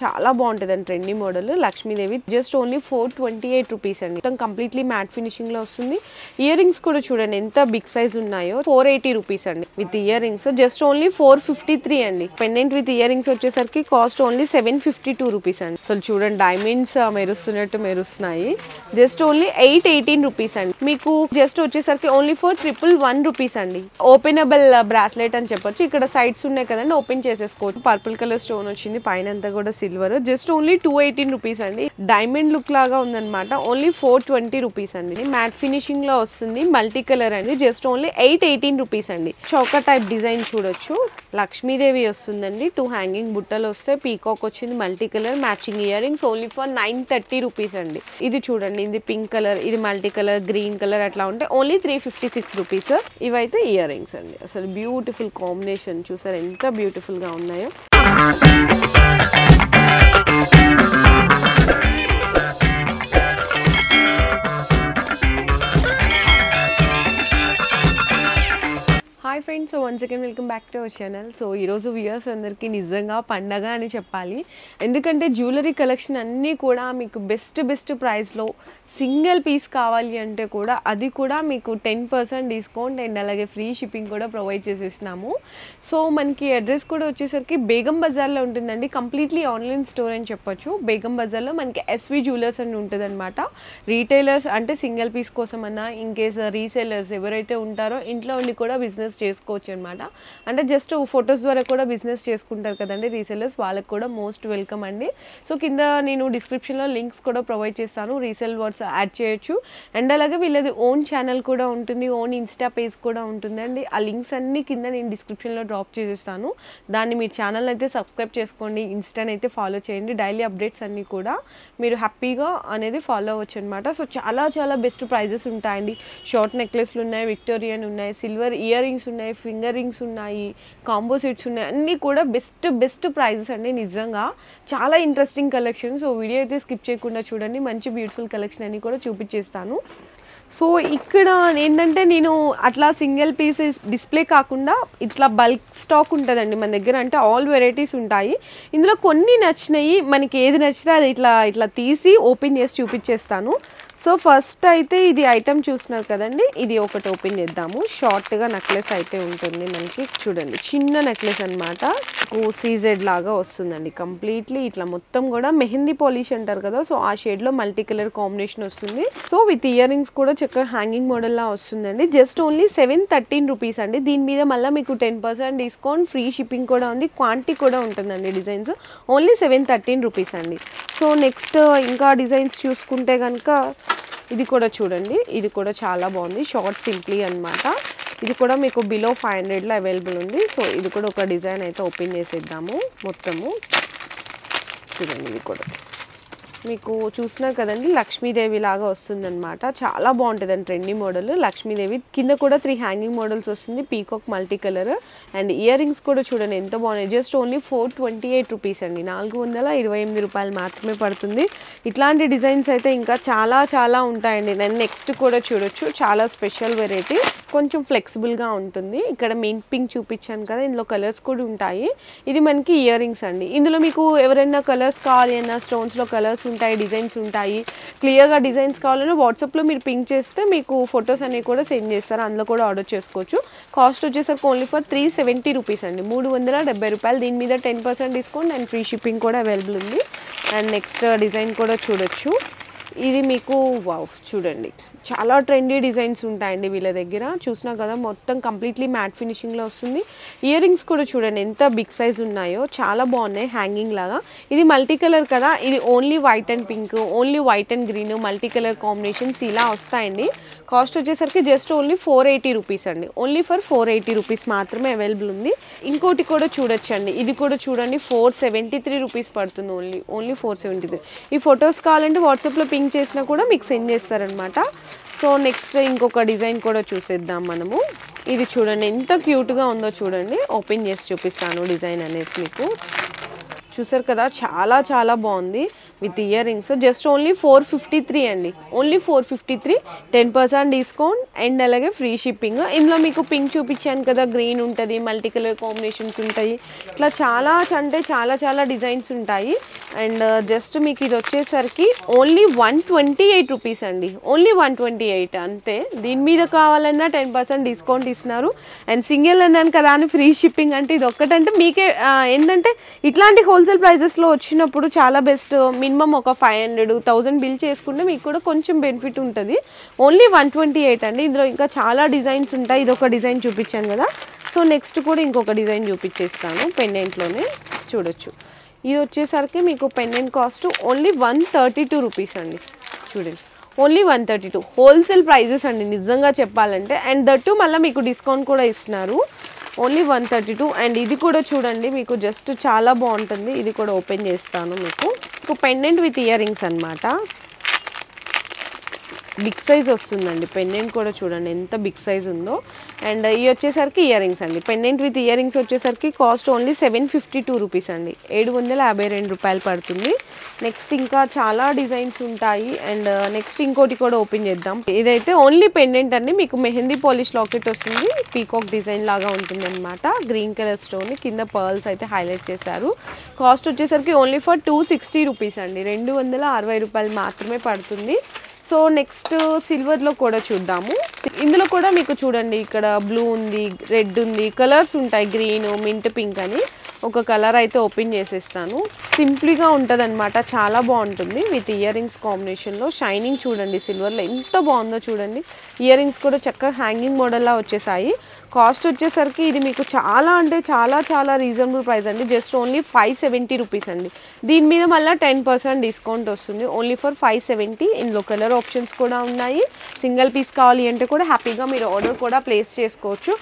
చాలా బాగుంటుందండి trendy model Lakshmidevi just only 428 rupees అండి మొత్తం కంప్లీట్లీ మ్యాట్ ఫినిషింగ్ లో వస్తుంది ఇయర్ రింగ్స్ కూడా చూడండి ఎంత బిగ్ సైజ్ ఉన్నాయో 480 రూపీస్ అండి with ear rings just only 453 అండి పెండెంట్ విత్ ఇయర్ రింగ్స్ వచ్చేసరికి కాస్ట్ ఓన్లీ 752 రూపీస్ అండి అసలు చూడండి డైమండ్స్ మెరుస్తున్నట్టు మెరుస్తున్నాయి జస్ట్ ఓన్లీ 818 రూపీస్ అండి మీకు జస్ట్ వచ్చేసరికి ఓన్లీ 111 రూపీస్ అండి ఓపెనబుల్ బ్రాస్లెట్ అని చెప్పొచ్చు ఇక్కడ సైడ్స్ ఉన్నాయి కదండి ఓపెన్ చేసేసుకోవచ్చు పర్పుల్ కలర్ స్టోన్ వచ్చింది పైన అంతా కూడా సిల్వర్ జస్ట్ ఓన్లీ 218 రూపీస్ అండి డైమండ్ లుక్ లాగా ఉందన్నమాట ఓన్లీ 420 రూపీస్ అండి మ్యాట్ ఫినిషింగ్ లో వస్తుంది మల్టీ కలర్ అండి జస్ట్ ఓన్లీ 818 రూపీస్ అండి చౌక టైప్ డిజైన్ చూడొచ్చు లక్ష్మీదేవి వస్తుందండి 2 హ్యాంగింగ్ బుట్టలు వస్తే పీకాక్ వచ్చింది multi colour matching ear rings only for 930 rupees అండి ఇది చూడండి ఇది పింక్ కలర్ ఇది మల్టీ కలర్ గ్రీన్ కలర్ అట్లా ఉంటే ఓన్లీ 356 రూపీస్ ఇవైతే ఇయర్ రింగ్స్ అండి అసలు బ్యూటిఫుల్ కాంబినేషన్ చూసారు ఎంత బ్యూటిఫుల్ గా ఉన్నాయో hi friends so once again welcome back to our channel so ఈరోజు వ్యూయర్స్ అందరికీ నిజంగా పండగ అని చెప్పాలి ఎందుకంటే జ్యువెలరీ కలెక్షన్ అన్నీ కూడా మీకు బెస్ట్ ప్రైస్లో సింగిల్ పీస్ కావాలి అంటే కూడా అది కూడా మీకు 10% డిస్కౌంట్ అండ్ అలాగే ఫ్రీ షిప్పింగ్ కూడా ప్రొవైడ్ చేసేస్తున్నాము సో మనకి అడ్రస్ కూడా వచ్చేసరికి బేగం బజార్లో ఉంటుందండి కంప్లీట్లీ ఆన్లైన్ స్టోర్ అని చెప్పొచ్చు బేగం బజార్లో మనకి ఎస్వి జ్యువెలర్స్ అని ఉంటుంది అనమాట రీటైలర్స్ అంటే సింగిల్ పీస్ కోసం అన్నా ఇన్ కేస్ రీసేలర్స్ ఎవరైతే ఉంటారో ఇంట్లో ఉండి కూడా బిజినెస్ చేసుకోవచ్చు అనమాట అంటే జస్ట్ ఫొటోస్ ద్వారా కూడా బిజినెస్ చేసుకుంటారు కదండి రీసెల్లర్స్ వాళ్ళకి కూడా మోస్ట్ వెల్కమ్ అండి సో కింద నేను డిస్క్రిప్షన్లో లింక్స్ కూడా ప్రొవైడ్ చేస్తాను రీసేల్ వర్డ్స్ యాడ్ చేయొచ్చు అండ్ అలాగే వీళ్ళది ఓన్ ఛానల్ కూడా ఉంటుంది ఓన్ ఇన్స్టా పేజ్ కూడా ఉంటుందండి ఆ లింక్స్ అన్ని కింద నేను డిస్క్రిప్షన్లో డ్రాప్ చేసేస్తాను దాన్ని మీ ఛానల్ అయితే సబ్స్క్రైబ్ చేసుకోండి ఇన్స్టాని అయితే ఫాలో చేయండి డైలీ అప్డేట్స్ అన్నీ కూడా మీరు హ్యాపీగా అనేది ఫాలో అవ్వచ్చు అనమాట సో చాలా బెస్ట్ ప్రైజెస్ ఉంటాయండి షార్ట్ నెక్లెస్లు ఉన్నాయి విక్టోరియన్ ఉన్నాయి సిల్వర్ ఇయర్ రింగ్స్ ఉన్నాయి ఫింగర్ రింగ్స్ ఉన్నాయి కాంబో సెట్స్ ఉన్నాయి అన్నీ కూడా బెస్ట్ ప్రైజెస్ అండి నిజంగా చాలా ఇంట్రెస్టింగ్ కలెక్షన్ సో వీడియో అయితే స్కిప్ చేయకుండా చూడండి మంచి బ్యూటిఫుల్ కలెక్షన్ అన్ని కూడా చూపించేస్తాను సో ఇక్కడ ఏంటంటే నేను అట్లా సింగిల్ పీసెస్ డిస్ప్లే కాకుండా ఇట్లా బల్క్ స్టాక్ ఉంటుందండి మన దగ్గర అంటే ఆల్ వెరైటీస్ ఉంటాయి ఇందులో కొన్ని నచ్చినాయి మనకి ఏది నచ్చితే అది ఇట్లా తీసి ఓపెన్ చేసి చూపించేస్తాను సో ఫస్ట్ అయితే ఇది ఐటమ్ చూస్తున్నారు కదండి ఇది ఒకటి ఓపెన్ చేద్దాము షార్ట్గా నెక్లెస్ అయితే ఉంటుంది మనకి చూడండి చిన్న నెక్లెస్ అనమాట సీజెడ్ లాగా వస్తుందండి కంప్లీట్లీ ఇట్లా మొత్తం కూడా మెహందీ పాలిష్ అంటారు కదా సో ఆ షేడ్లో మల్టీ కలర్ కాంబినేషన్ వస్తుంది సో విత్ ఇయర్ రింగ్స్ కూడా చక్కగా హ్యాంగింగ్ మోడల్లా వస్తుందండి జస్ట్ ఓన్లీ 713 రూపీస్ అండి దీని మీద మళ్ళీ మీకు 10% డిస్కౌంట్ ఫ్రీ షిప్పింగ్ కూడా ఉంది క్వాంటిటీ కూడా ఉంటుందండి డిజైన్స్ ఓన్లీ 713 రూపీస్ అండి సో నెక్స్ట్ ఇంకా డిజైన్స్ చూసుకుంటే కనుక ఇది కూడా చూడండి ఇది కూడా చాలా బాగుంది షార్ట్ సింప్లీ అనమాట ఇది కూడా మీకు బిలో 500లో అవైలబుల్ ఉంది సో ఇది కూడా ఒక డిజైన్ అయితే ఓపెన్ చేసేద్దాము మొత్తము చూడండి ఇది కూడా మీకు చూస్తున్నారు కదండి లక్ష్మీదేవి లాగా వస్తుందన్నమాట చాలా బాగుంటుందండి ట్రెండీ మోడల్ లక్ష్మీదేవి కింద కూడా 3 హ్యాంగింగ్ మోడల్స్ వస్తుంది peacock multi colour and ear rings కూడా చూడండి ఎంత బాగున్నాయి జస్ట్ ఓన్లీ 428 రూపీస్ అండి 428 రూపాయలు మాత్రమే పడుతుంది ఇట్లాంటి డిజైన్స్ అయితే ఇంకా చాలా ఉంటాయండి నేను నెక్స్ట్ కూడా చూడొచ్చు చాలా స్పెషల్ వెరైటీ కొంచెం ఫ్లెక్సిబుల్గా ఉంటుంది ఇక్కడ మెయిన్ పింక్ చూపించాను కదా ఇందులో కలర్స్ కూడా ఉంటాయి ఇది మనకి ఇయర్ రింగ్స్ అండి ఇందులో మీకు ఎవరైనా కలర్స్ కావాలి అన్న స్టోన్స్లో కలర్స్ ఉంటాయి డిజైన్స్ ఉంటాయి క్లియర్గా డిజైన్స్ కావాలన్నా వాట్సాప్లో మీరు పింక్ చేస్తే మీకు ఫొటోస్ అనేవి కూడా సెండ్ చేస్తారు అందులో కూడా ఆర్డర్ చేసుకోవచ్చు కాస్ట్ వచ్చేసరికి ఓన్లీ ఫర్ 370 రూపీస్ అండి 370 రూపాయలు దీని మీద 10% డిస్కౌంట్ అండ్ ఫ్రీ షిప్పింగ్ కూడా అవైలబుల్ ఉంది అండ్ నెక్స్ట్ డిజైన్ కూడా చూడొచ్చు ఇది మీకు వావ్ చూడండి చాలా ట్రెండీ డిజైన్స్ ఉంటాయండి వీళ్ళ దగ్గర చూసినా కదా మొత్తం కంప్లీట్లీ మ్యాట్ ఫినిషింగ్లో వస్తుంది ఇయర్ రింగ్స్ కూడా చూడండి ఎంత బిగ్ సైజ్ ఉన్నాయో చాలా బాగున్నాయి హ్యాంగింగ్ లాగా ఇది మల్టీ కలర్ కదా ఇది only white and pink only white and green multi colour combinations ఇలా వస్తాయండి కాస్ట్ వచ్చేసరికి జస్ట్ ఓన్లీ 480 రూపీస్ అండి ఓన్లీ ఫర్ 480 రూపీస్ మాత్రమే అవైలబుల్ ఉంది ఇంకోటి కూడా చూడొచ్చండి ఇది కూడా చూడండి 473 రూపీస్ పడుతుంది ఓన్లీ 473 ఈ ఫొటోస్ కావాలంటే వాట్సాప్లో పింక్ చేసినా కూడా మీకు సెండ్ చేస్తారనమాట సో నెక్స్ట్ ఇంకొక డిజైన్ కూడా చూసేద్దాం మనము ఇది చూడండి ఎంత క్యూట్గా ఉందో చూడండి ఓపెన్ చేసి చూపిస్తాను డిజైన్ అనేది మీకు చూసారు కదా, చాలా చాలా బాగుంది with ear rings. Just only 453 అండి, ఓన్లీ 453, 10% డిస్కౌంట్ అండ్ అలాగే ఫ్రీ షిప్పింగ్. ఇందులో మీకు పింక్ చూపించాను కదా, గ్రీన్ ఉంటుంది, మల్టీ కలర్ కాంబినేషన్స్ ఉంటాయి, ఇట్లా చాలా అంటే చాలా చాలా డిజైన్స్ ఉంటాయి. అండ్ జస్ట్ మీకు ఇది వచ్చేసరికి ఓన్లీ 128 రూపీస్ అండి, ఓన్లీ 128 అంతే. దీని మీద కావాలన్నా 10% డిస్కౌంట్ ఇస్తున్నారు. అండ్ సింగిల్ అన్నాను కదా అని ఫ్రీ షిప్పింగ్ అంటే ఇది ఒక్కటంటే మీకే ఏంటంటే ఇట్లాంటి హోల్సేల్ ప్రైజెస్లో వచ్చినప్పుడు చాలా బెస్ట్. మినిమం ఒక 500-1000 బిల్ చేసుకుంటే మీకు కూడా కొంచెం బెనిఫిట్ ఉంటుంది. ఓన్లీ 128 అండి. ఇందులో ఇంకా చాలా డిజైన్స్ ఉంటాయి. ఇది ఒక డిజైన్ చూపించాను కదా, సో నెక్స్ట్ కూడా ఇంకొక డిజైన్ చూపించేస్తాను. పెండెంట్లోనే చూడొచ్చు. ఇది వచ్చేసరికి మీకు పెండెంట్ కాస్ట్ ఓన్లీ 132 రూపీస్ అండి. చూడండి, ఓన్లీ 132 హోల్సేల్ ప్రైజెస్ అండి నిజంగా చెప్పాలంటే. అండ్ దట్టు మళ్ళీ మీకు డిస్కౌంట్ కూడా ఇస్తున్నారు. ఓన్లీ 132. అండ్ ఇది కూడా చూడండి, మీకు జస్ట్ చాలా బాగుంటుంది. ఇది కూడా ఓపెన్ చేస్తాను. మీకు పెండెంట్ విత్ ఇయర్ రింగ్స్ అనమాట. బిగ్ సైజ్ వస్తుందండి. పెండెంట్ కూడా చూడండి ఎంత బిగ్ సైజ్ ఉందో. అండ్ ఇవి వచ్చేసరికి ఇయర్ రింగ్స్ అండి. పెండెంట్ విత్ ఇయర్ రింగ్స్ వచ్చేసరికి కాస్ట్ ఓన్లీ 752 రూపీస్ అండి, 752 రూపాయలు పడుతుంది. నెక్స్ట్ ఇంకా చాలా డిజైన్స్ ఉంటాయి. అండ్ నెక్స్ట్ ఇంకోటి కూడా ఓపెన్ చేద్దాం. ఇదైతే ఓన్లీ పెండెంట్ అండి. మీకు మెహందీ పాలిష్ లాకెట్ వస్తుంది, పీకాక్ డిజైన్ లాగా ఉంటుంది అనమాట. గ్రీన్ కలర్ స్టోన్ కింద పర్ల్స్ అయితే హైలైట్ చేశారు. కాస్ట్ వచ్చేసరికి ఓన్లీ ఫర్ 260 రూపీస్ అండి, 260 రూపాయలు మాత్రమే పడుతుంది. సో నెక్స్ట్ సిల్వర్లో కూడా చూద్దాము. ఇందులో కూడా మీకు చూడండి, ఇక్కడ బ్లూ ఉంది, రెడ్ ఉంది, కలర్స్ ఉంటాయి, గ్రీన్, మింట్ పింక్ అని. ఒక కలర్ అయితే ఓపెన్ చేసేస్తాను. సింపుల్గా ఉంటుంది అనమాట, చాలా బాగుంటుంది విత్ ఇయర్ రింగ్స్ కాంబినేషన్లో. షైనింగ్ చూడండి సిల్వర్లో ఎంత బాగుందో చూడండి. ఇయర్ రింగ్స్ కూడా చక్కగా హ్యాంగింగ్ మోడల్లా వచ్చేసాయి. కాస్ట్ వచ్చేసరికి ఇది మీకు చాలా అంటే చాలా చాలా రీజనబుల్ ప్రైస్ అండి. జస్ట్ ఓన్లీ 570 రూపీస్ అండి. దీని మీద మళ్ళీ 10% డిస్కౌంట్ వస్తుంది. Only for 570. ఇందులో కలర్ ఆప్షన్స్ కూడా ఉన్నాయి. సింగిల్ పీస్ కావాలి అంటే కూడా హ్యాపీగా మీరు ఆర్డర్ కూడా ప్లేస్ చేసుకోవచ్చు.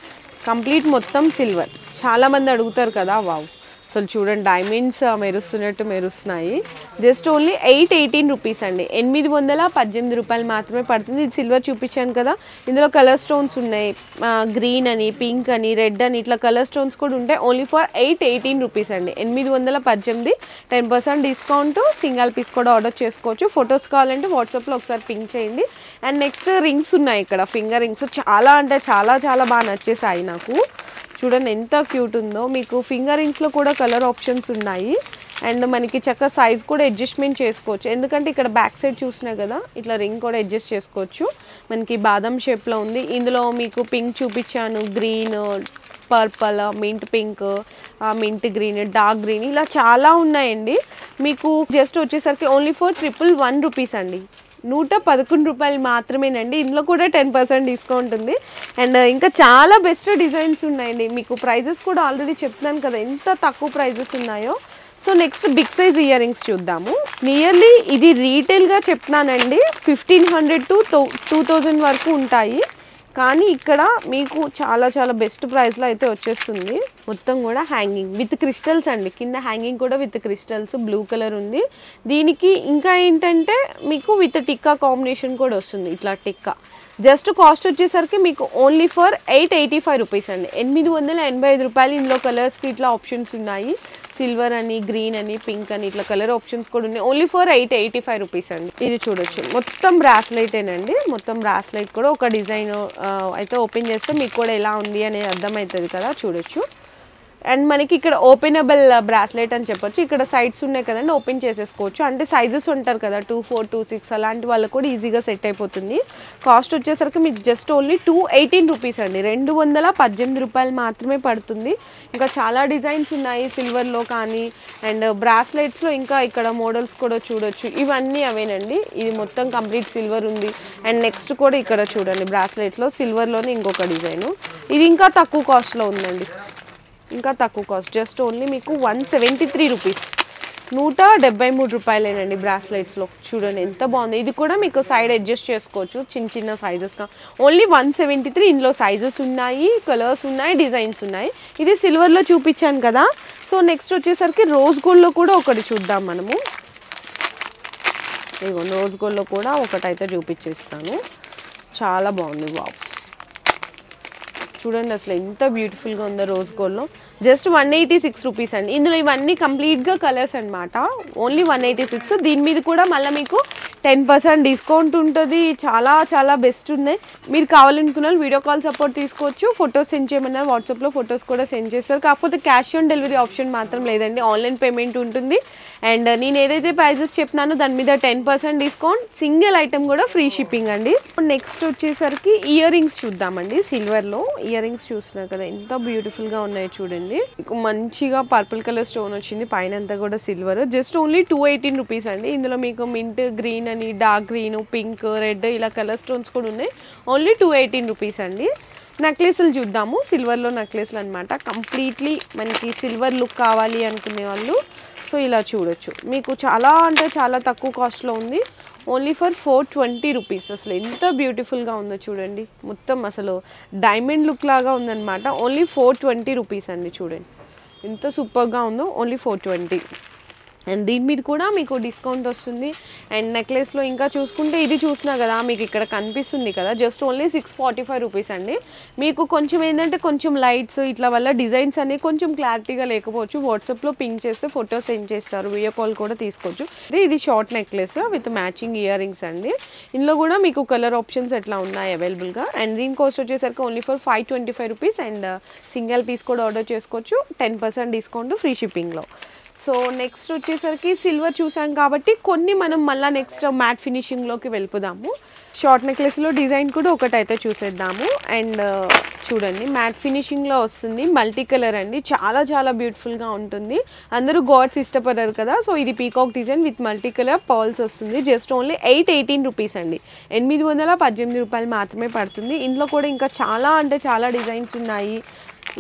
కంప్లీట్ మొత్తం సిల్వర్. చాలామంది అడుగుతారు కదా, వావ్ అసలు చూడండి డైమండ్స్ మెరుస్తున్నట్టు మెరుస్తున్నాయి. జస్ట్ ఓన్లీ 818 రూపీస్ అండి, 818 రూపాయలు మాత్రమే పడుతుంది. ఇది సిల్వర్ చూపించాను కదా, ఇందులో కలర్ స్టోన్స్ ఉన్నాయి, గ్రీన్ అని, పింక్ అని, రెడ్ అని, ఇట్లా కలర్ స్టోన్స్ కూడా ఉంటాయి. ఓన్లీ ఫర్ 818 రూపీస్ అండి, 818, 10% డిస్కౌంట్. సింగిల్ పీస్ కూడా ఆర్డర్ చేసుకోవచ్చు. ఫొటోస్ కావాలంటే వాట్సాప్లో ఒకసారి పింక్ చేయండి. అండ్ నెక్స్ట్ రింగ్స్ ఉన్నాయి ఇక్కడ, ఫింగర్ రింగ్స్ చాలా అంటే చాలా చాలా బాగా నచ్చేసాయి నాకు. చూడండి ఎంత క్యూట్ ఉందో. మీకు ఫింగర్ రింగ్స్లో కూడా కలర్ ఆప్షన్స్ ఉన్నాయి. అండ్ మనకి చక్కగా సైజ్ కూడా అడ్జస్ట్మెంట్ చేసుకోవచ్చు. ఎందుకంటే ఇక్కడ బ్యాక్ సైడ్ చూసినా కదా, ఇట్లా రింగ్ కూడా అడ్జస్ట్ చేసుకోవచ్చు. మనకి బాదం షేప్లో ఉంది. ఇందులో మీకు పింక్ చూపించాను, green, purple, mint pink, mint green, dark green, ఇలా చాలా ఉన్నాయండి. మీకు జస్ట్ వచ్చేసరికి ఓన్లీ ఫర్ 111 రూపీస్ అండి, 111 రూపాయలు మాత్రమేనండి. ఇందులో కూడా 10% డిస్కౌంట్ ఉంది. అండ్ ఇంకా చాలా బెస్ట్ డిజైన్స్ ఉన్నాయండి. మీకు ప్రైజెస్ కూడా ఆల్రెడీ చెప్తున్నాను కదా ఎంత తక్కువ ప్రైజెస్ ఉన్నాయో. So next big size ear rings చూద్దాము. నియర్లీ ఇది రీటైల్గా చెప్తున్నానండి 1500 to 2000 వరకు ఉంటాయి. కానీ ఇక్కడ మీకు చాలా చాలా బెస్ట్ ప్రైస్లో అయితే వచ్చేస్తుంది. మొత్తం కూడా హ్యాంగింగ్ విత్ క్రిస్టల్స్ అండి, కింద హ్యాంగింగ్ కూడా విత్ క్రిస్టల్స్, బ్లూ కలర్ ఉంది. దీనికి ఇంకా ఏంటంటే మీకు విత్ టిక్కా కాంబినేషన్ కూడా వస్తుంది, ఇట్లా టిక్కా. జస్ట్ కాస్ట్ వచ్చేసరికి మీకు ఓన్లీ ఫర్ 885 రూపీస్ అండి, 885 రూపాయలు. ఇందులో కలర్స్కి ఇట్లా ఆప్షన్స్ ఉన్నాయి, సిల్వర్ అని, గ్రీన్ అని, పింక్ అని, ఇట్లా కలర్ ఆప్షన్స్ కూడా ఉన్నాయి. ఓన్లీ ఫర్ 885 రూపీస్ అండి. ఇది చూడొచ్చు మొత్తం బ్రాస్లైటేనండి. మొత్తం బ్రాస్లైట్ కూడా ఒక డిజైన్ అయితే ఓపెన్ చేస్తే మీకు కూడా ఎలా ఉంది అనేది అర్థమవుతుంది కదా, చూడొచ్చు. అండ్ మనకి ఇక్కడ ఓపెనబుల్ బ్రాస్లెట్ అని చెప్పొచ్చు. ఇక్కడ సైడ్స్ ఉన్నాయి కదండి, ఓపెన్ చేసేసుకోవచ్చు. అంటే సైజెస్ ఉంటారు కదా, 2, 4, 2, 6 అలాంటి వాళ్ళకు కూడా ఈజీగా సెట్ అయిపోతుంది. కాస్ట్ వచ్చేసరికి మీకు జస్ట్ ఓన్లీ 218 రూపీస్ అండి, 218 రూపాయలు మాత్రమే పడుతుంది. ఇంకా చాలా డిజైన్స్ ఉన్నాయి సిల్వర్లో కానీ. అండ్ బ్రాస్లెట్స్లో ఇంకా ఇక్కడ మోడల్స్ కూడా చూడొచ్చు. ఇవన్నీ అవేనండి. ఇది మొత్తం కంప్లీట్ సిల్వర్ ఉంది. అండ్ నెక్స్ట్ కూడా ఇక్కడ చూడండి బ్రాస్లెట్లో సిల్వర్లోనే ఇంకొక డిజైను. ఇది ఇంకా తక్కువ కాస్ట్లో ఉందండి, ఇంకా తక్కువ కాస్ట్. జస్ట్ ఓన్లీ మీకు 173 రూపీస్, 173 రూపాయలేనండి బ్రాస్లెట్స్లో. చూడండి ఎంత బాగుంది. ఇది కూడా మీకు సైడ్ అడ్జస్ట్ చేసుకోవచ్చు చిన్న చిన్న సైజెస్గా. ఓన్లీ 173. ఇందులో సైజెస్ ఉన్నాయి, కలర్స్ ఉన్నాయి, డిజైన్స్ ఉన్నాయి. ఇది సిల్వర్లో చూపించాను కదా. సో నెక్స్ట్ వచ్చేసరికి రోజ్ గోల్డ్లో కూడా ఒకటి చూద్దాం మనము. ఇదిగో రోజ్ గోల్డ్లో కూడా ఒకటైతే చూపించేస్తాను. చాలా బాగుంది, వావ్. చూడండి అసలు ఎంత బ్యూటిఫుల్గా ఉందో రోజ్ గోల్డ్లో. జస్ట్ 186 రూపీస్ అండి. ఇందులో ఇవన్నీ కంప్లీట్గా కలర్స్ అనమాట. ఓన్లీ 186. దీని మీద కూడా మళ్ళీ మీకు 10% డిస్కౌంట్ ఉంటుంది. చాలా చాలా బెస్ట్ ఉన్నాయి. మీరు కావాలనుకున్న వాళ్ళు వీడియో కాల్ సపోర్ట్ తీసుకోవచ్చు. ఫొటోస్ సెండ్ చేయమన్నారు, వాట్సాప్లో ఫొటోస్ కూడా సెండ్ చేస్తారు. కాకపోతే క్యాష్ ఆన్ డెలివరీ ఆప్షన్ మాత్రం లేదండి, ఆన్లైన్ పేమెంట్ ఉంటుంది. అండ్ నేను ఏదైతే ప్రైజెస్ చెప్తున్నానో దాని మీద 10% డిస్కౌంట్, సింగిల్ ఐటమ్ కూడా ఫ్రీ షిప్పింగ్ అండి. నెక్స్ట్ వచ్చేసరికి ఇయర్ రింగ్స్ చూద్దామండి. సిల్వర్లో ఇయర్ రింగ్స్ చూస్తున్నారు కదా ఎంత బ్యూటిఫుల్గా ఉన్నాయో చూడండి. మంచిగా పర్పుల్ కలర్ స్టోన్ వచ్చింది, పైన అంతా కూడా సిల్వర్. జస్ట్ ఓన్లీ 218 రూపీస్ అండి. ఇందులో మీకు మింట్ గ్రీన్ అని, డార్క్ గ్రీన్, పింక్, రెడ్ ఇలా కలర్ స్టోన్స్ కూడా ఉన్నాయి. ఓన్లీ 218 రూపీస్ అండి. నెక్లెస్లు చూద్దాము. సిల్వర్లో నెక్లెస్లు అనమాట. కంప్లీట్లీ మనకి సిల్వర్ లుక్ కావాలి అనుకునే వాళ్ళు సో ఇలా చూడొచ్చు. మీకు చాలా అంటే చాలా తక్కువ కాస్ట్లో ఉంది. Only for 420 rupees. అసలు ఎంత బ్యూటిఫుల్గా ఉందో చూడండి. మొత్తం అసలు డైమండ్ లుక్ లాగా ఉందన్నమాట. ఓన్లీ 420 రూపీస్ అండి. చూడండి ఎంత సూపర్గా ఉందో. ఓన్లీ 420. అండ్ దీని మీద కూడా మీకు డిస్కౌంట్ వస్తుంది. అండ్ నెక్లెస్లో ఇంకా చూసుకుంటే ఇది చూసినా కదా మీకు ఇక్కడ కనిపిస్తుంది కదా, జస్ట్ ఓన్లీ 645 రూపీస్ అండి. మీకు కొంచెం ఏంటంటే కొంచెం లైట్స్ ఇట్లా వల్ల డిజైన్స్ అనేవి కొంచెం క్లారిటీగా లేకపోవచ్చు. వాట్సాప్లో పింక్ చేస్తే ఫోటో సెండ్ చేస్తారు, వీడియో కాల్ కూడా తీసుకోవచ్చు. ఇది short necklace with matching ear rings అండి. ఇందులో కూడా మీకు కలర్ ఆప్షన్స్ ఎట్లా ఉన్నాయి అవైలబుల్గా. అండ్ దీని కాస్ట్ వచ్చేసరికి only for 525 rupees. And single piece కూడా ఆర్డర్ చేసుకోవచ్చు. 10% డిస్కౌంట్ ఫ్రీ షిప్పింగ్లో. సో నెక్స్ట్ వచ్చేసరికి సిల్వర్ చూసాం కాబట్టి కొన్ని మనం మళ్ళీ నెక్స్ట్ మ్యాట్ ఫినిషింగ్లోకి వెళ్ళిపోదాము. షార్ట్ నెక్లెస్లో డిజైన్ కూడా ఒకటైతే చూసేద్దాము. అండ్ చూడండి మ్యాట్ ఫినిషింగ్లో వస్తుంది, మల్టీ కలర్ అండి. చాలా చాలా బ్యూటిఫుల్గా ఉంటుంది. అందరూ గాడ్స్ ఇష్టపడరు కదా, సో ఇది peacock design with multi colour pearls వస్తుంది. జస్ట్ ఓన్లీ 818 రూపీస్ అండి. 818 రూపాయలు మాత్రమే పడుతుంది. ఇందులో కూడా ఇంకా చాలా అంటే చాలా డిజైన్స్ ఉన్నాయి.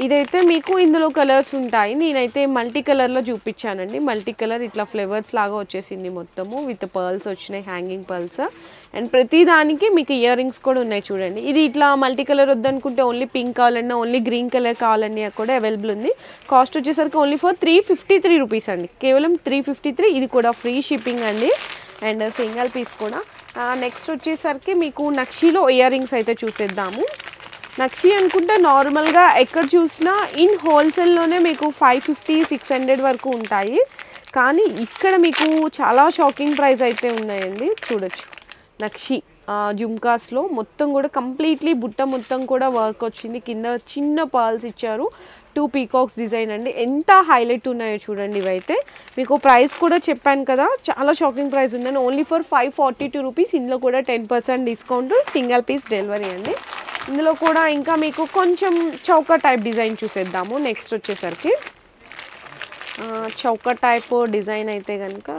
ఇదైతే మీకు ఇందులో కలర్స్ ఉంటాయి. నేనైతే మల్టీ కలర్లో చూపించానండి. మల్టీ కలర్ ఇట్లా ఫ్లేవర్స్ లాగా వచ్చేసింది మొత్తము, విత్ పర్ల్స్ వచ్చినాయి, హ్యాంగింగ్ పర్ల్స్. అండ్ ప్రతి దానికి మీకు ఇయర్ రింగ్స్ కూడా ఉన్నాయి చూడండి. ఇది ఇట్లా మల్టీ కలర్ వద్దనుకుంటే ఓన్లీ పింక్ కావాలన్నా, ఓన్లీ గ్రీన్ కలర్ కావాలన్నా కూడా అవైలబుల్ ఉంది. కాస్ట్ వచ్చేసరికి ఓన్లీ ఫర్ 353 రూపీస్ అండి. కేవలం 353. ఇది కూడా ఫ్రీ షిప్పింగ్ అండి. అండ్ సింగిల్ పీస్ కూడా. నెక్స్ట్ వచ్చేసరికి మీకు నక్షీలో ఇయర్ రింగ్స్ అయితే చూసేద్దాము. నక్షి అనుకుంటే నార్మల్గా ఎక్కడ చూసినా ఇన్ హోల్సేల్లోనే మీకు 550-600 వరకు ఉంటాయి. కానీ ఇక్కడ మీకు చాలా షాకింగ్ ప్రైస్ అయితే ఉన్నాయండి. చూడొచ్చు నక్షి జుమ్కాస్లో మొత్తం కూడా కంప్లీట్లీ బుట్ట మొత్తం కూడా వర్క్ వచ్చింది. కింద చిన్న పర్ల్స్ ఇచ్చారు. 2 పీకాక్స్ డిజైన్ అండి. ఎంత హైలైట్ ఉన్నాయో చూడండి. ఇవైతే మీకు ప్రైస్ కూడా చెప్పాను కదా, చాలా షాకింగ్ ప్రైస్ ఉందండి. Only for 542 rupees. ఇందులో కూడా 10% డిస్కౌంట్, సింగిల్ పీస్ డెలివరీ అండి. ఇందులో కూడా ఇంకా మీకు కొంచెం చౌక టైప్ డిజైన్ చూసేద్దాము. నెక్స్ట్ వచ్చేసరికి చౌక టైప్ డిజైన్ అయితే కనుక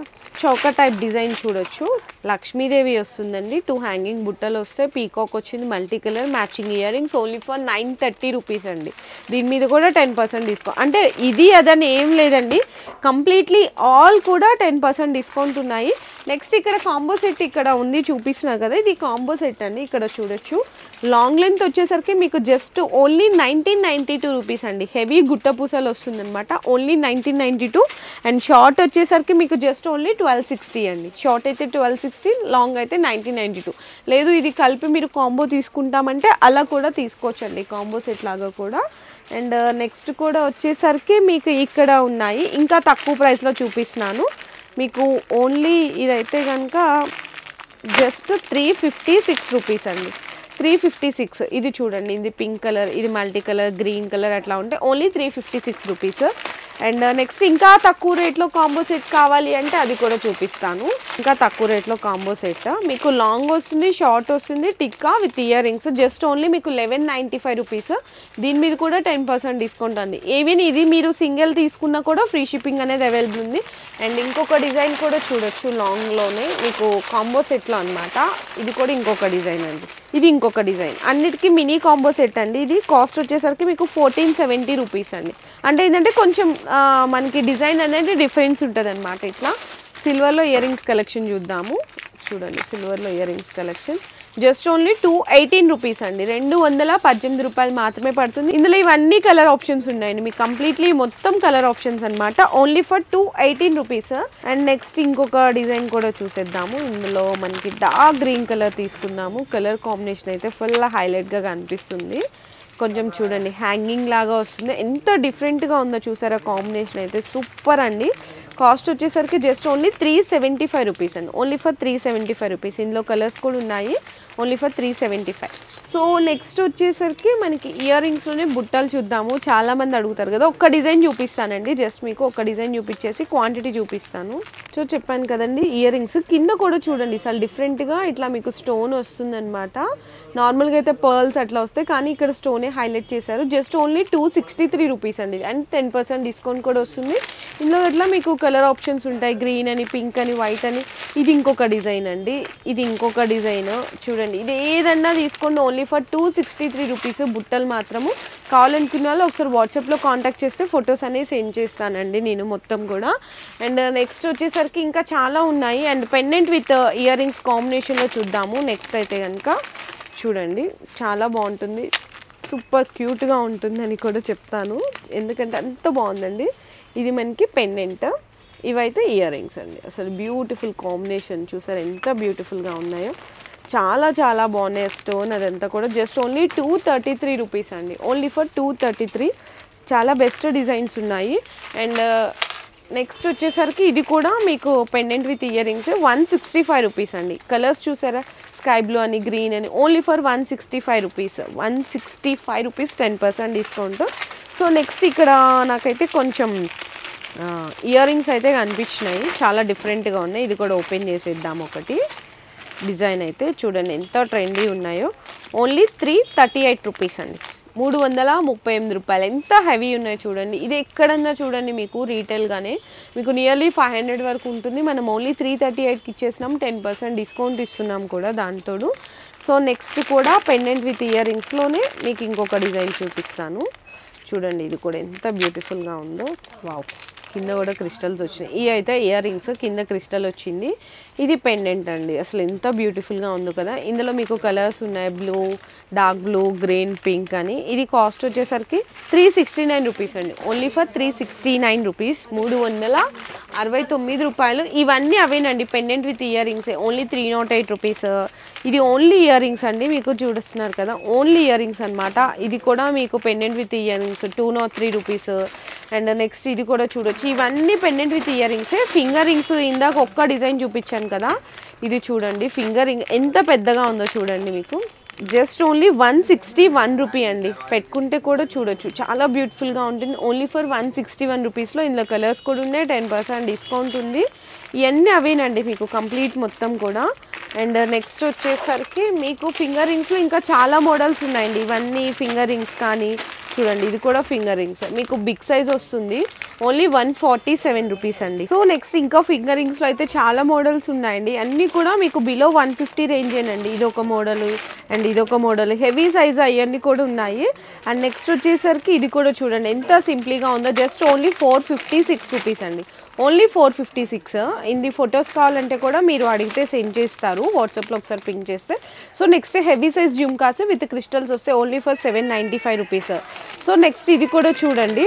చౌక టైప్ డిజైన్ చూడొచ్చు. లక్ష్మీదేవి వస్తుందండి. 2 హ్యాంగింగ్ బుట్టలు వస్తాయి, పీకాక్ వచ్చింది, multi colour matching ear rings. Only for 930 rupees అండి. దీని మీద కూడా 10% డిస్కౌంట్. అంటే ఇది అదని ఏం లేదండి, కంప్లీట్లీ ఆల్ కూడా 10% డిస్కౌంట్ ఉన్నాయి. నెక్స్ట్ ఇక్కడ కాంబో సెట్ ఇక్కడ ఉంది చూపిస్తున్నారు కదా, ఇది కాంబో సెట్ అండి. ఇక్కడ చూడొచ్చు లాంగ్ లెంత్ వచ్చేసరికి మీకు జస్ట్ ఓన్లీ 1992 రూపీస్ అండి. హెవీ గుట్ట పూసలు వస్తుంది అనమాట. ఓన్లీ 1992. అండ్ షార్ట్ వచ్చేసరికి మీకు జస్ట్ ఓన్లీ 1260 అండి. షార్ట్ అయితే 1260, లాంగ్ అయితే 1992. లేదు ఇది కలిపి మీరు కాంబో తీసుకుంటామంటే అలా కూడా తీసుకోవచ్చు అండి, కాంబో సెట్ లాగా కూడా. అండ్ నెక్స్ట్ కూడా వచ్చేసరికి మీకు ఇక్కడ ఉన్నాయి, ఇంకా తక్కువ ప్రైస్లో చూపిస్తున్నాను మీకు. ఓన్లీ ఇదైతే కనుక జస్ట్ 356 రూపీస్ అండి. 356. ఇది చూడండి, ఇది పింక్ కలర్, ఇది మల్టీ కలర్, గ్రీన్ కలర్ అట్లా ఉంటే ఓన్లీ 356 రూపీస్. అండ్ నెక్స్ట్ ఇంకా తక్కువ రేట్లో కాంబో సెట్ కావాలి అంటే అది కూడా చూపిస్తాను. ఇంకా తక్కువ రేట్లో కాంబో సెట్ మీకు లాంగ్ వస్తుంది, షార్ట్ వస్తుంది, tikka with ear rings. Just only మీకు 1195 రూపీస్. దీని మీద కూడా 10% డిస్కౌంట్ ఉంది. ఈవెన్ ఇది మీరు సింగిల్ తీసుకున్నా కూడా ఫ్రీ షిప్పింగ్ అనేది అవైలబుల్ ఉంది. అండ్ ఇంకొక డిజైన్ కూడా చూడొచ్చు లాంగ్లోనే మీకు కాంబో సెట్లో అనమాట. ఇది కూడా ఇంకొక డిజైన్ అండి, ఇది ఇంకొక డిజైన్. అన్నిటికీ మినీ కాంబో సెట్ అండి. ఇది కాస్ట్ వచ్చేసరికి మీకు 1470 రూపీస్ అండి. అంటే ఏంటంటే కొంచెం మనకి డిజైన్ అనేది డిఫరెన్స్ ఉంటుంది అనమాట. ఇట్లా సిల్వర్లో ఇయర్ రింగ్స్ కలెక్షన్ చూద్దాము. చూడండి సిల్వర్లో earrings collection just only 218 rupees అండి. 218 రూపాయలు మాత్రమే పడుతుంది. ఇందులో ఇవన్నీ కలర్ ఆప్షన్స్ ఉన్నాయండి మీకు, కంప్లీట్లీ మొత్తం కలర్ ఆప్షన్స్ అనమాట. Only for 218 rupees. And next ఇంకొక డిజైన్ కూడా చూసేద్దాము. ఇందులో మనకి డార్క్ గ్రీన్ కలర్ తీసుకుందాము. కలర్ కాంబినేషన్ అయితే ఫుల్ హైలైట్గా కనిపిస్తుంది. కొంచెం చూడండి హ్యాంగింగ్ లాగా వస్తుంది. ఎంత డిఫరెంట్గా ఉందో చూసారా, కాంబినేషన్ అయితే సూపర్ అండి. కాస్ట్ వచ్చేసరికి జస్ట్ ఓన్లీ 375 రూపీస్ అండి, ఓన్లీ ఫర్ 375 రూపీస్. ఇందులో కలర్స్ కూడా ఉన్నాయి, ఓన్లీ ఫర్ 375. సో నెక్స్ట్ వచ్చేసరికి మనకి ఇయర్ రింగ్స్లోనే బుట్టలు చూద్దాము. చాలామంది అడుగుతారు కదా, ఒక్క డిజైన్ చూపిస్తానండి, జస్ట్ మీకు ఒక డిజైన్ చూపించేసి క్వాంటిటీ చూపిస్తాను. సో చెప్పాను కదండి, ఇయర్ రింగ్స్ కింద కూడా చూడండి అసలు డిఫరెంట్గా ఇట్లా మీకు స్టోన్ వస్తుందన్నమాట. నార్మల్గా అయితే పర్ల్స్ అట్లా వస్తాయి, కానీ ఇక్కడ స్టోనే హైలైట్ చేశారు. జస్ట్ ఓన్లీ 263 రూపీస్ అండి, అండ్ 10% డిస్కౌంట్ కూడా వస్తుంది. ఇందులో ఇట్లా మీకు కలర్ ఆప్షన్స్ ఉంటాయి, గ్రీన్ అని, పింక్ అని, వైట్ అని. ఇది ఇంకొక డిజైన్ అండి, ఇది ఇంకొక డిజైన్ చూడండి. ఇది ఏదన్నా తీసుకోండి, ఓన్లీ ఫర్ 263 రూపీస్. బుట్టలు మాత్రము కావాలనుకున్న వాళ్ళు ఒకసారి వాట్సాప్లో కాంటాక్ట్ చేస్తే ఫొటోస్ అనేవి సెండ్ చేస్తానండి నేను మొత్తం కూడా. అండ్ నెక్స్ట్ వచ్చేసరికి ఇంకా చాలా ఉన్నాయి. And pendant with ear rings కాంబినేషన్లో చూద్దాము. నెక్స్ట్ అయితే కనుక చూడండి, చాలా బాగుంటుంది, సూపర్ క్యూట్గా ఉంటుందని కూడా చెప్తాను, ఎందుకంటే అంత బాగుందండి. ఇది మనకి పెండెంట్, ఇవైతే ఇయర్ రింగ్స్ అండి. అసలు బ్యూటిఫుల్ కాంబినేషన్ చూసారు ఎంత బ్యూటిఫుల్గా ఉన్నాయో, చాలా చాలా బాగున్నాయి. స్టోన్ అదంతా కూడా జస్ట్ ఓన్లీ 233 రూపీస్ అండి, ఓన్లీ ఫర్ 233. చాలా బెస్ట్ డిజైన్స్ ఉన్నాయి. అండ్ నెక్స్ట్ వచ్చేసరికి ఇది కూడా మీకు pendant with ear rings 165 rupees అండి. కలర్స్ చూసారా, స్కై బ్లూ అని, గ్రీన్ అని, only for 165 rupees. 165 rupees, 10% discount. So next ఇక్కడ నాకైతే కొంచెం ఇయర్ రింగ్స్ అయితే కనిపించినాయి, చాలా డిఫరెంట్గా ఉన్నాయి. ఇది కూడా ఓపెన్ చేసేద్దాం. ఒకటి డిజైన్ అయితే చూడండి ఎంత ట్రెండీ ఉన్నాయో, ఓన్లీ 338 రూపీస్ అండి, 338 రూపాయలు. ఎంత హెవీ ఉన్నాయో చూడండి. ఇది ఎక్కడన్నా చూడండి మీకు రీటైల్గానే మీకు నియర్లీ 500 వరకు ఉంటుంది. మనం ఓన్లీ 338కి ఇచ్చేసినాం, 10% డిస్కౌంట్ ఇస్తున్నాం కూడా దాంతోడు. సో నెక్స్ట్ కూడా పెండెంట్ విత్ ఇయర్ రింగ్స్లోనే మీకు ఇంకొక డిజైన్ చూపిస్తాను చూడండి. ఇది కూడా ఎంత బ్యూటిఫుల్గా ఉందో, వావ్. కింద కూడా క్రిస్టల్స్ వచ్చినాయి. ఇవి అయితే ఇయర్ రింగ్స్, కింద క్రిస్టల్ వచ్చింది. ఇది పెండెంట్ అండి, అసలు ఎంత బ్యూటిఫుల్గా ఉందో కదా. ఇందులో మీకు కలర్స్ ఉన్నాయి, blue, dark blue, green, pink అని. ఇది కాస్ట్ వచ్చేసరికి 369 రూపీస్ అండి, ఓన్లీ ఫర్ 369 రూపీస్, 369 రూపాయలు. ఇవన్నీ అవేనండి, pendant with earrings, only 308 rupees. ఇది ఓన్లీ ఇయర్ రింగ్స్ అండి, మీకు చూపిస్తున్నారు కదా, ఓన్లీ ఇయర్ రింగ్స్ అనమాట. ఇది కూడా మీకు pendant with earrings 203 rupees. And next ఇది కూడా చూడొచ్చు, ఇవన్నీ పెండెంట్ విత్ ఇయర్ రింగ్సే. ఫింగర్ రింగ్స్ ఇందాక ఒక్క డిజైన్ చూపించాను కదా, ఇది చూడండి ఫింగర్ రింగ్ ఎంత పెద్దగా ఉందో చూడండి. మీకు జస్ట్ ఓన్లీ 161 రూపీ అండి, పెట్టుకుంటే కూడా చూడొచ్చు, చాలా బ్యూటిఫుల్గా ఉంటుంది. ఓన్లీ ఫర్ 161 రూపీస్లో. ఇందులో కలర్స్ కూడా ఉన్నాయి, 10% డిస్కౌంట్ ఉంది. ఇవన్నీ అవేనండి మీకు కంప్లీట్ మొత్తం కూడా. అండ్ నెక్స్ట్ వచ్చేసరికి మీకు ఫింగర్ రింగ్స్లో ఇంకా చాలా మోడల్స్ ఉన్నాయండి. ఇవన్నీ ఫింగర్ రింగ్స్ కానీ చూడండి, ఇది కూడా ఫింగర్ రింగ్స్, మీకు బిగ్ సైజ్ వస్తుంది, ఓన్లీ 147 రూపీస్ అండి. సో నెక్స్ట్ ఇంకా ఫింగర్ రింగ్స్లో అయితే చాలా మోడల్స్ ఉన్నాయండి, అన్నీ కూడా మీకు బిలో 150 రేంజేనండి. ఇది ఒక మోడల్ అండ్ ఇది ఒక మోడల్, హెవీ సైజ్ అవన్నీ కూడా ఉన్నాయి. అండ్ నెక్స్ట్ వచ్చేసరికి ఇది కూడా చూడండి ఎంత సింప్లీగా ఉందో, జస్ట్ ఓన్లీ 456 రూపీస్ అండి, ఓన్లీ 456. ఇది ఫొటోస్ కావాలంటే కూడా మీరు అడిగితే సెండ్ చేస్తారు, వాట్సాప్లో ఒకసారి పింక్ చేస్తే. So next heavy size jhumkas with crystals వస్తే only for 795 rupees. So next ఇది కూడా చూడండి,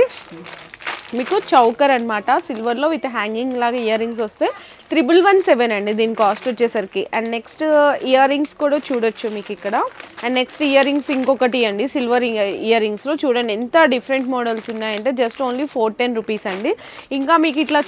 మీకు చౌకర్ అనమాట, సిల్వర్లో విత్ హ్యాంగింగ్ లాగా ఇయర్ రింగ్స్ వస్తే 1117 అండి దీని కాస్ట్ వచ్చేసరికి. అండ్ నెక్స్ట్ ఇయర్ రింగ్స్ కూడా చూడొచ్చు మీకు ఇక్కడ. అండ్ నెక్స్ట్ ఇయర్ రింగ్స్ ఇంకొకటి అండి, సిల్వర్ ఇయర్ రింగ్స్లో చూడండి ఎంత డిఫరెంట్ మోడల్స్ ఉన్నాయంటే జస్ట్ ఓన్లీ 410 రూపీస్ అండి. ఇంకా మీకు ఇట్లా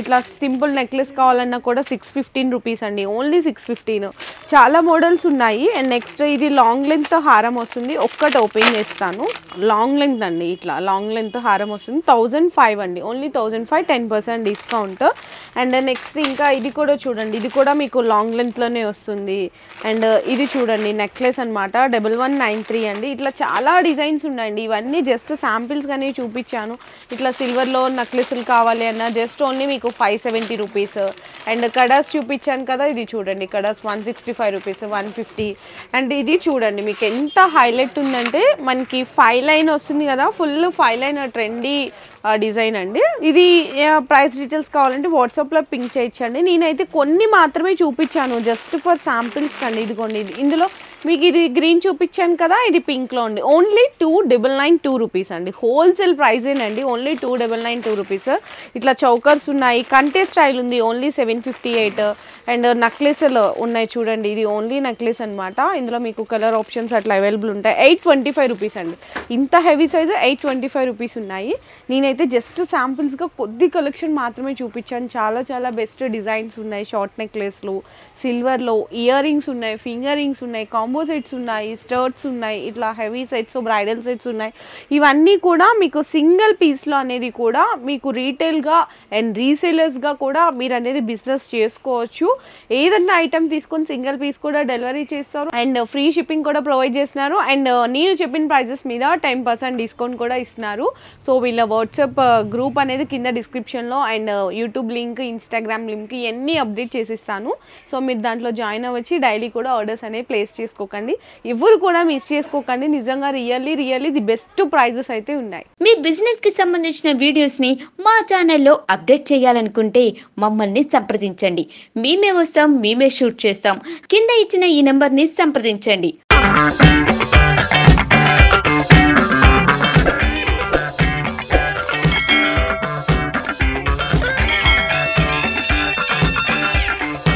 ఇట్లా సింపుల్ నెక్లెస్ కావాలన్నా కూడా 615 రూపీస్ అండి, ఓన్లీ 615. చాలా మోడల్స్ ఉన్నాయి. అండ్ నెక్స్ట్ ఇది లాంగ్ లెంత్ హారం వస్తుంది, ఒక్కటి ఓపెన్ చేస్తాను. లాంగ్ లెంత్ అండి, ఇట్లా లాంగ్ లెంత్ హారం వస్తుంది, 1005 అండి, ఓన్లీ 1005, 10% డిస్కౌంట్. అండ్ నెక్స్ట్ ఇంకా ఇది కూడా చూడండి, ఇది కూడా మీకు లాంగ్ లెంత్లోనే వస్తుంది. అండ్ ఇది చూడండి నెక్లెస్ అనమాట, 1193 అండి. ఇట్లా చాలా డిజైన్స్ ఉన్నాయండి, ఇవన్నీ జస్ట్ శాంపిల్స్ కానీ చూపించాను. ఇట్లా సిల్వర్లో నెక్లెస్లు కావాలి అన్న జస్ట్ ఓన్లీ మీకు 570 రూపీస్. అండ్ కడాస్ చూపించాను కదా, ఇది చూడండి కడాస్ 165 రూపీస్, 150. అండ్ ఇది చూడండి మీకు ఎంత హైలైట్ ఉందంటే మనకి 5 లైన్ వస్తుంది కదా, ఫుల్ 5 లైన్ ట్రెండీ డిజైన్ అండి. ఇది ప్రైస్ డీటెయిల్స్ కావాలంటే వాట్సాప్లో పింక్ చేయొచ్చండి. నేనైతే కొన్ని మాత్రమే చూపించాను జస్ట్ ఫర్ శాంపిల్స్ అండి. ఇదిగోండి ఇందులో మీకు ఇది గ్రీన్ చూపించాను కదా, ఇది పింక్లో అండి. ఓన్లీ 299 రూపీస్ అండి. హోల్సేల్ ప్రైజేనండి. Only 299 rupees. ఇట్లా చౌకర్స్ ఉన్నాయి, కంటే స్టైల్ ఉంది, ఓన్లీ 758. అండ్ నెక్లెస్లు ఉన్నాయి చూడండి, ఇది ఓన్లీ నెక్లెస్ అనమాట. ఇందులో మీకు కలర్ ఆప్షన్స్ అట్లా అవైలబుల్ ఉంటాయి. 825 రూపీస్ అండి. ఇంత హెవీ సైజ్ 825 రూపీస్ ఉన్నాయి. నేనైతే జస్ట్ శాంపిల్స్గా కొద్ది కలెక్షన్ మాత్రమే చూపించాను. చాలా చాలా బెస్ట్ డిజైన్స్ ఉన్నాయి. షార్ట్ నెక్లెస్లు, సిల్వర్లో ఇయర్ రింగ్స్ ఉన్నాయి, ఫింగర్ రింగ్స్ ఉన్నాయి, కాంబో సెట్స్ ఉన్నాయి, స్టర్ట్స్ ఉన్నాయి, ఇట్లా హెవీ సెట్స్, బ్రైడల్ సెట్స్ ఉన్నాయి. ఇవన్నీ కూడా మీకు సింగిల్ పీస్లో అనేది కూడా మీకు రీటైల్గా అండ్ రీసేలర్స్గా కూడా మీరు అనేది బిజినెస్ చేసుకోవచ్చు. ఏదన్నా ఐటమ్ తీసుకొని సింగిల్ పీస్ కూడా డెలివరీ చేస్తారు అండ్ ఫ్రీ షిప్పింగ్ కూడా ప్రొవైడ్ చేస్తున్నారు. అండ్ నేను చెప్పిన ప్రైజెస్ మీద 10% డిస్కౌంట్ కూడా ఇస్తున్నారు. సో వీళ్ళ వాట్సాప్ గ్రూప్ అనేది కింద డిస్క్రిప్షన్లో and YouTube link, Instagram link ఇవన్నీ అప్డేట్ చేసిస్తాను. సో మీరు దాంట్లో జాయిన్ అవ్వచ్చు. డైలీ కూడా ఆర్డర్స్ అనేవి ప్లేస్ చేసుకోకండి. ఎవరు కూడా మిస్ చేసుకోకండి. నిజంగా రియల్లీ ది బెస్ట్ ప్రైజెస్ అయితే ఉన్నాయి. మీ బిజినెస్ కి సంబంధించిన వీడియోస్ ని మా ఛానల్లో అప్డేట్ చేయాలనుకుంటే మమ్మల్ని సంప్రదించండి. మేమే వస్తాం, మేమే షూట్ చేస్తాం. కింద ఇచ్చిన ఈ నెంబర్ ని సంప్రదించండి.